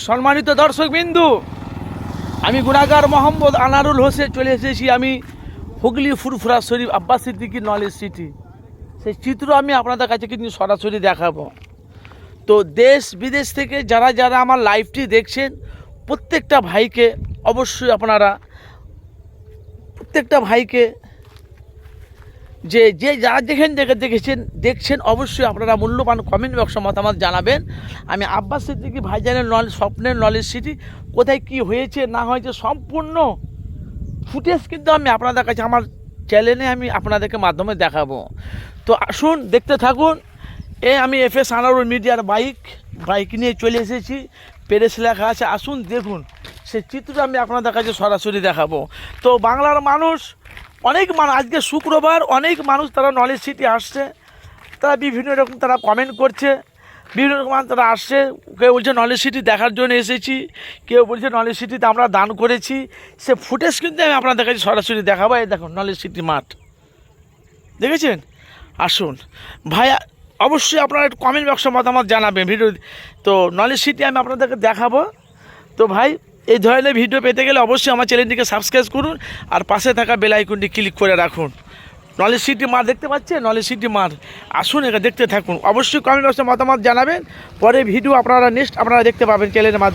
সম্মানিত দর্শকবিন্দু, আমি গুনাগার মোহাম্মদ আনারুল হোসেন চলে এসেছি আমি হুগলি ফুরফুরা শরীফ আব্বাস সিদ্দিকী নলেজ সিটি। সেই চিত্র আমি আপনাদের কাছে কিন্তু সরাসরি দেখাবো। তো দেশ বিদেশ থেকে যারা যারা আমার লাইভটি দেখছেন প্রত্যেকটা ভাইকে অবশ্যই আপনারা যে যারা যেখান থেকে দেখছেন অবশ্যই আপনারা মূল্যবান কমেন্ট বক্সে মতামত জানাবেন। আমি আব্বাস সিদ্দিকী ভাইজানের স্বপ্নের নলেজ সিটি কোথায় কি হয়েছে না হয়েছে সম্পূর্ণ ফুটেজ কিন্তু আমি আপনাদের কাছে আমার চ্যানেলে আমি আপনাদেরকে মাধ্যমে দেখাবো। তো আসুন দেখতে থাকুন। আমি FS আনারুল মিডিয়ার বাইক নিয়ে চলে এসেছি, প্রেস লেখা আছে, আসুন দেখুন সেই চিত্র আমি আপনাদের কাছে সরাসরি দেখাবো। তো বাংলার মানুষ আজকে শুক্রবার অনেক মানুষ তারা নলেজ সিটি আসছে, তারা বিভিন্ন রকম তারা কমেন্ট করছে, বিভিন্ন রকম তারা আসছে। কেউ বলছে নলেজ সিটি দেখার জন্য এসেছি, কেউ বলছে নলেজ সিটিতে আমরা দান করেছি। সে ফুটেজ কিন্তু আমি আপনাদের কাছে সরাসরি দেখাবো। এই দেখুন নলেজ সিটি মাঠ, দেখেছেন? আসুন ভাই, অবশ্যই আপনারা একটু কমেন্ট বক্সে মতামত জানাবেন ভিডিও। তো নলেজ সিটি আমি আপনাদেরকে দেখাবো। তো ভাই, এই ধরনের ভিডিও পেতে গেলে অবশ্যই আমার চ্যানেলটিকে সাবস্ক্রাইব করুন আর পাশে থাকা বেল আইকনটি ক্লিক করে রাখুন। নলেজ সিটি মাঠ দেখতে পাচ্ছেন, নলেজ সিটি মাঠ, আসুন এটা দেখতে থাকুন। অবশ্যই কমেন্ট বক্সে মতামত জানাবেন, পরে ভিডিও আপনারা নেক্সট আপনারা দেখতে পাবেন চ্যানেলের মাধ্যমে।